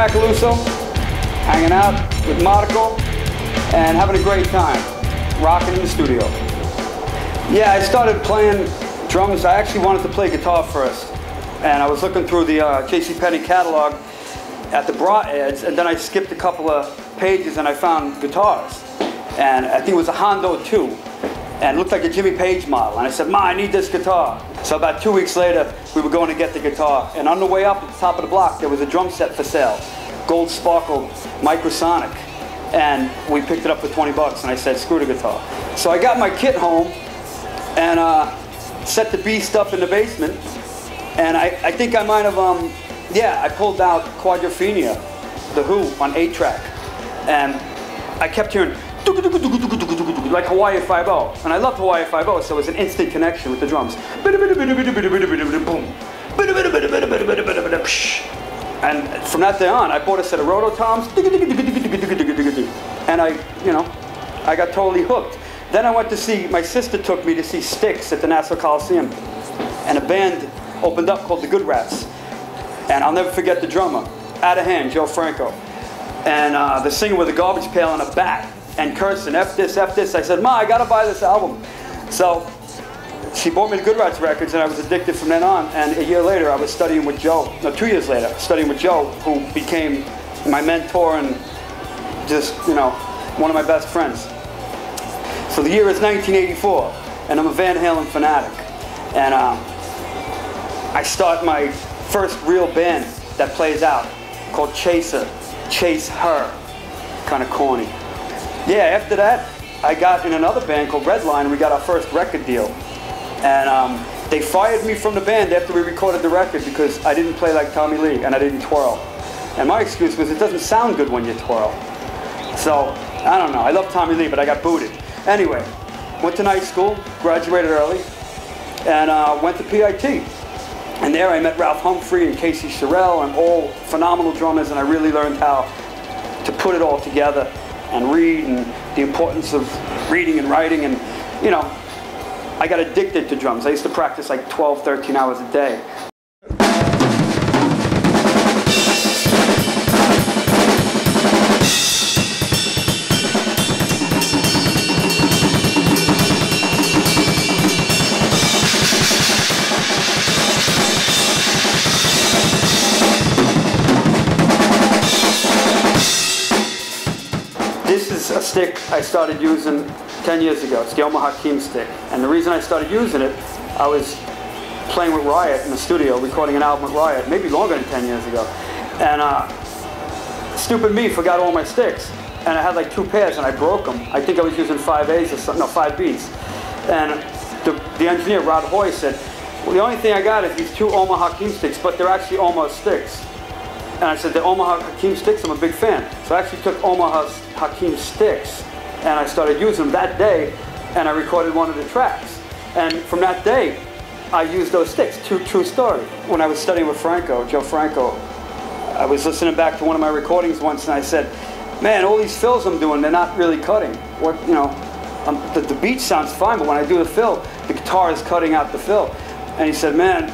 Macaluso, hanging out with Marco and having a great time, rocking in the studio. Yeah, I started playing drums. I actually wanted to play guitar first, and I was looking through the JCPenney catalog at the bra ads, and then I skipped a couple of pages and I found guitars, and I think it was a Hondo 2, and it looked like a Jimmy Page model, and I said, Ma, I need this guitar. So about 2 weeks later, we were going to get the guitar, and on the way up at the top of the block, there was a drum set for sale, gold sparkle microsonic, and we picked it up for 20 bucks, and I said, screw the guitar. So I got my kit home, and set the beast up in the basement, and I think I might have, yeah, I pulled out Quadrophenia, The Who, on 8-track, and I kept hearing, like Hawaii 5-0, and I loved Hawaii 5-0, so it was an instant connection with the drums. And from that day on, I bought a set of rototoms, and I got totally hooked. Then I went to see, my sister took me to see Styx at the Nassau Coliseum, and a band opened up called the Good Rats, and I'll never forget the drummer, out of hand, Joe Franco, and the singer with a garbage pail and a bat, and cursing, F this, F this. I said, Ma, I gotta buy this album. So she bought me the Good Rats records, and I was addicted from then on. And a year later, I was studying with Joe, no, 2 years later, studying with Joe, who became my mentor and just, one of my best friends. So the year is 1984, and I'm a Van Halen fanatic. And I start my first real band that plays out, called Chaser, Chase Her, kind of corny. Yeah, after that, I got in another band called Redline, and we got our first record deal. And they fired me from the band after we recorded the record because I didn't play like Tommy Lee, and I didn't twirl. And my excuse was, it doesn't sound good when you twirl. So, I don't know, I love Tommy Lee, but I got booted. Anyway, went to night school, graduated early, and went to PIT. And there I met Ralph Humphrey and Casey Sherrill, and all phenomenal drummers, and I really learned how to put it all together and read, and the importance of reading and writing, and I got addicted to drums. I used to practice like 12, 13 hours a day. This is a stick I started using 10 years ago. It's the Omaha Hakim stick. And the reason I started using it, I was playing with Riot in the studio, recording an album with Riot, maybe longer than 10 years ago. And stupid me forgot all my sticks. And I had like 2 pairs and I broke them. I think I was using 5As or something, no, 5Bs. And the engineer, Rod Hoy, said, well, the only thing I got is these 2 Omaha Hakim sticks, but they're actually Omaha sticks. And I said, the Omaha Hakim sticks, I'm a big fan. So I actually took Omaha Hakim sticks, and I started using them that day, and I recorded one of the tracks. And from that day, I used those sticks. True story. When I was studying with Franco, Joe Franco, I was listening back to one of my recordings once, and I said, man, all these fills I'm doing, they're not really cutting. What, the beat sounds fine, but when I do the fill, the guitar is cutting out the fill. And he said, man,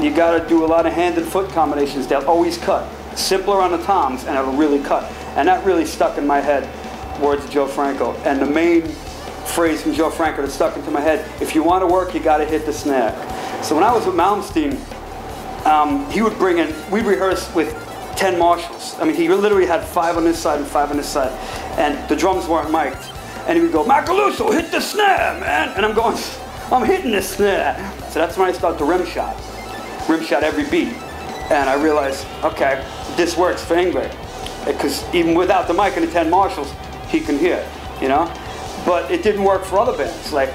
you gotta do a lot of hand and foot combinations. They'll always cut. Simpler on the toms, and it'll really cut. And that really stuck in my head, words of Joe Franco. And the main phrase from Joe Franco that stuck into my head, if you want to work, you gotta hit the snare. So when I was with Malmsteen, he would bring in, we'd rehearse with 10 Marshalls. I mean, he literally had 5 on this side and 5 on this side. And the drums weren't mic'd. And he would go, Macaluso, hit the snare, man! And I'm going, I'm hitting the snare. So that's when I started to rim shot every beat. And I realized, okay, this works for Ingrid. Because even without the mic and the 10 Marshalls, he can hear, But it didn't work for other bands. Like,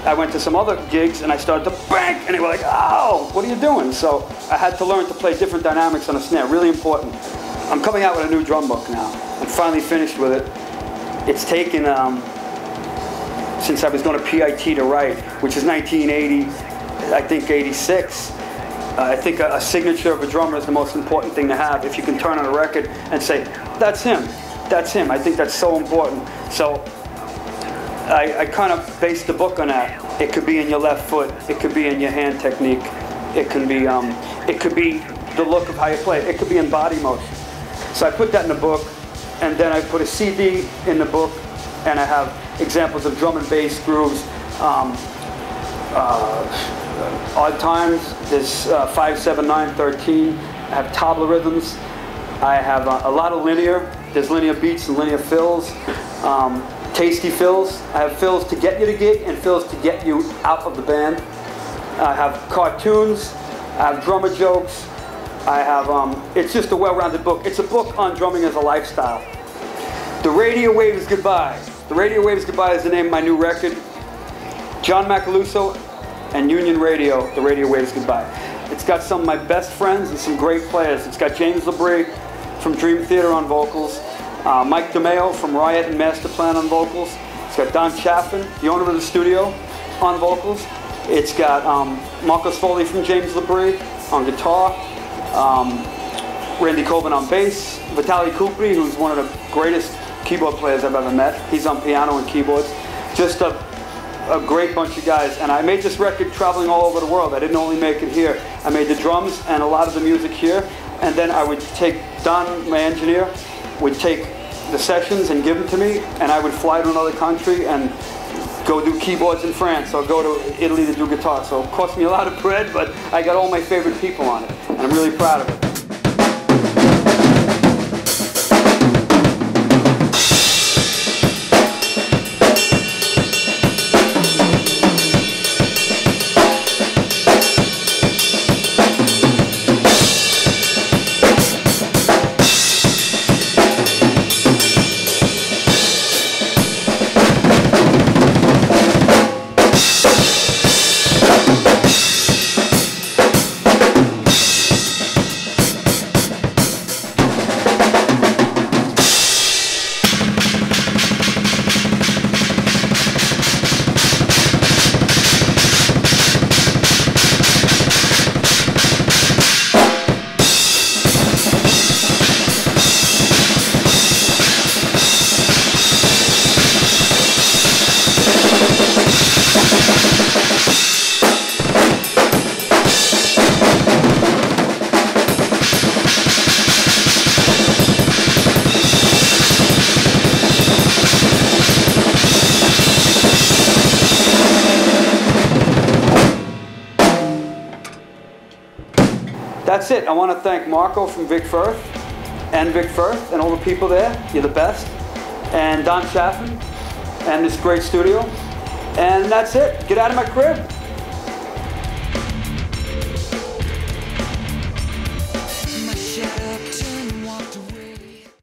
I went to some other gigs and I started to bang, and they were like, oh, what are you doing? So I had to learn to play different dynamics on a snare, really important. I'm coming out with a new drum book now. I'm finally finished with it. It's taken since I was going to PIT to write, which is 1980, I think 86. I think a signature of a drummer is the most important thing to have. If you can turn on a record and say, that's him, that's him. I think that's so important. So I kind of based the book on that. It could be in your left foot. It could be in your hand technique. It could be the look of how you play. It could be in body motion. So I put that in the book, and then I put a CD in the book, and I have examples of drum and bass grooves. Odd times, there's 5, 7, 9, 13. I have tabla rhythms. I have a lot of linear. There's linear beats and linear fills. Tasty fills. I have fills to get you to gig and fills to get you out of the band. I have cartoons. I have drummer jokes. I have, it's just a well-rounded book. It's a book on drumming as a lifestyle. The Radio Waves Goodbye. The Radio Waves Goodbye is the name of my new record. John Macaluso and Union Radio, The Radio Waves Goodbye. It's got some of my best friends and some great players. It's got James LaBrie from Dream Theater on vocals, Mike DeMeo from Riot and Master Plan on vocals. It's got Don Chaffin, the owner of the studio, on vocals. It's got Marcos Foley from James LaBrie on guitar, Randy Coben on bass, Vitaly Kupri, who's one of the greatest keyboard players I've ever met. He's on piano and keyboards. Just a great bunch of guys. And I made this record traveling all over the world. I didn't only make it here. I made the drums and a lot of the music here. And then I would take, Don, my engineer, would take the sessions and give them to me, and I would fly to another country and go do keyboards in France or go to Italy to do guitar. So it cost me a lot of bread, but I got all my favorite people on it, and I'm really proud of it. That's it. I want to thank Marco from Vic Firth and Vic Firth and all the people there. You're the best. And Don Chaffin and this great studio. And that's it. Get out of my crib.